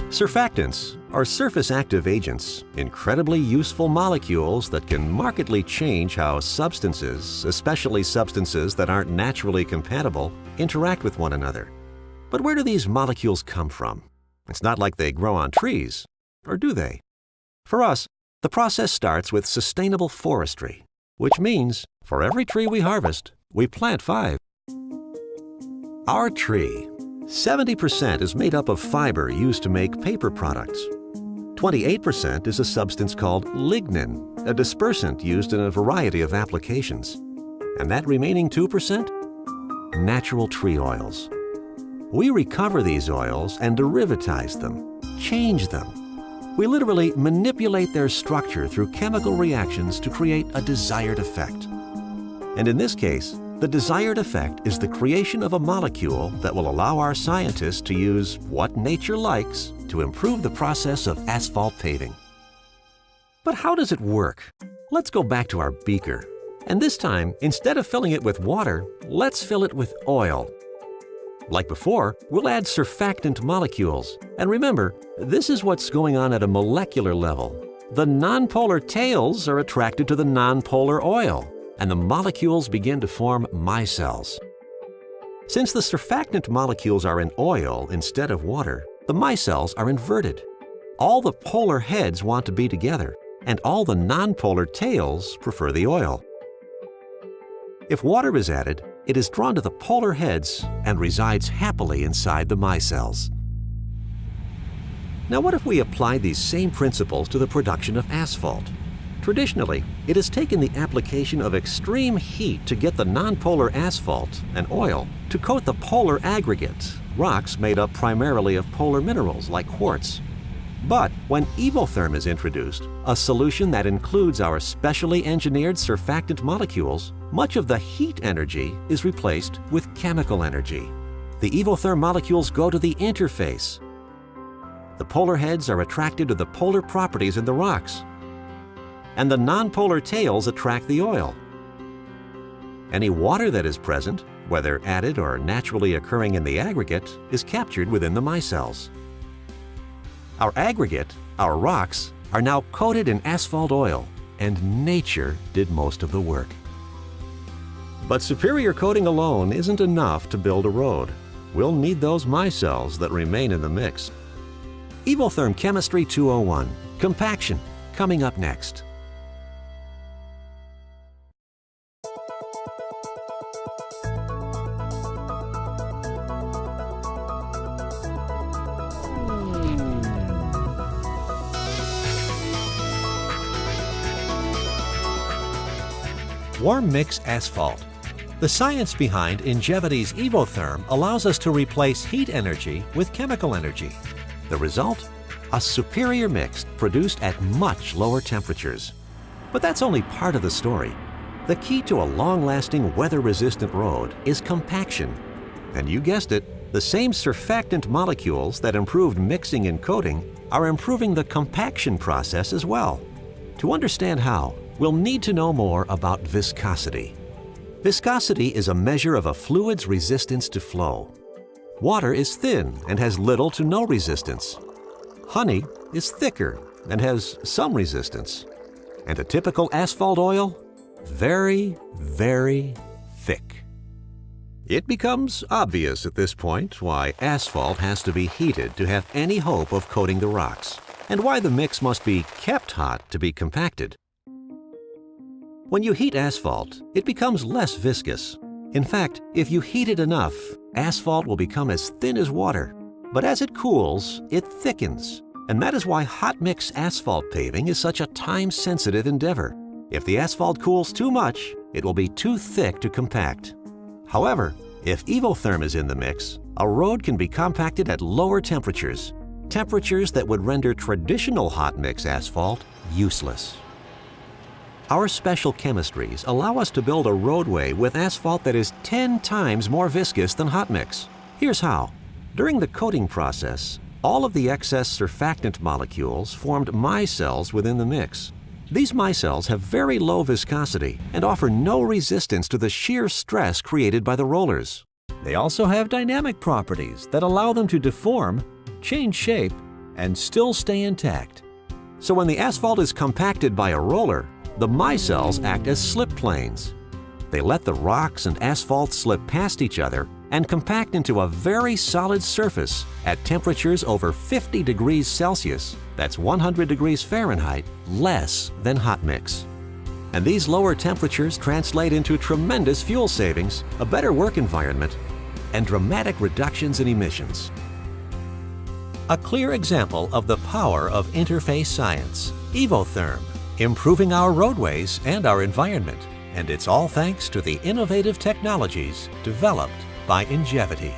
Surfactants are surface active agents, incredibly useful molecules that can markedly change how substances, especially substances that aren't naturally compatible, interact with one another. But where do these molecules come from? It's not like they grow on trees, or do they? For us, the process starts with sustainable forestry, which means for every tree we harvest, we plant 5. Our tree, 70% is made up of fiber used to make paper products. 28% is a substance called lignin, a dispersant used in a variety of applications. And that remaining 2%? Natural tree oils. We recover these oils and derivatize them, change them. We literally manipulate their structure through chemical reactions to create a desired effect. And in this case, the desired effect is the creation of a molecule that will allow our scientists to use what nature likes to improve the process of asphalt paving. But how does it work? Let's go back to our beaker. And this time, instead of filling it with water, let's fill it with oil. Like before, we'll add surfactant molecules. And remember, this is what's going on at a molecular level. The nonpolar tails are attracted to the nonpolar oil, and the molecules begin to form micelles. Since the surfactant molecules are in oil instead of water, the micelles are inverted. All the polar heads want to be together, and all the nonpolar tails prefer the oil. If water is added, it is drawn to the polar heads and resides happily inside the micelles. Now what if we applied these same principles to the production of asphalt? Traditionally, it has taken the application of extreme heat to get the nonpolar asphalt and oil to coat the polar aggregate, rocks made up primarily of polar minerals like quartz. But when evotherm is introduced, a solution that includes our specially engineered surfactant molecules, much of the heat energy is replaced with chemical energy. The evotherm molecules go to the interface. The polar heads are attracted to the polar properties in the rocks, and the nonpolar tails attract the oil. Any water that is present, whether added or naturally occurring in the aggregate, is captured within the micelles. Our aggregate, our rocks, are now coated in asphalt oil, and nature did most of the work. But superior coating alone isn't enough to build a road. We'll need those micelles that remain in the mix. Evotherm Chemistry 201, Compaction, coming up next. Warm mix asphalt. The science behind Ingevity's Evotherm allows us to replace heat energy with chemical energy. The result? A superior mix produced at much lower temperatures. But that's only part of the story. The key to a long-lasting weather-resistant road is compaction. And you guessed it, the same surfactant molecules that improved mixing and coating are improving the compaction process as well. To understand how, we'll need to know more about viscosity. Viscosity is a measure of a fluid's resistance to flow. Water is thin and has little to no resistance. Honey is thicker and has some resistance. And a typical asphalt oil? Very, very thick. It becomes obvious at this point why asphalt has to be heated to have any hope of coating the rocks, and why the mix must be kept hot to be compacted. When you heat asphalt, it becomes less viscous. In fact, if you heat it enough, asphalt will become as thin as water. But as it cools, it thickens. And that is why hot mix asphalt paving is such a time-sensitive endeavor. If the asphalt cools too much, it will be too thick to compact. However, if evotherm is in the mix, a road can be compacted at lower temperatures, temperatures that would render traditional hot mix asphalt useless. Our special chemistries allow us to build a roadway with asphalt that is 10 times more viscous than hot mix. Here's how. During the coating process, all of the excess surfactant molecules formed micelles within the mix. These micelles have very low viscosity and offer no resistance to the shear stress created by the rollers. They also have dynamic properties that allow them to deform, change shape, and still stay intact. So when the asphalt is compacted by a roller, the micelles act as slip planes. They let the rocks and asphalt slip past each other and compact into a very solid surface at temperatures over 50 degrees Celsius, that's 100 degrees Fahrenheit, less than hot mix. And these lower temperatures translate into tremendous fuel savings, a better work environment, and dramatic reductions in emissions. A clear example of the power of interface science, Evotherm, improving our roadways and our environment. And it's all thanks to the innovative technologies developed by Ingevity.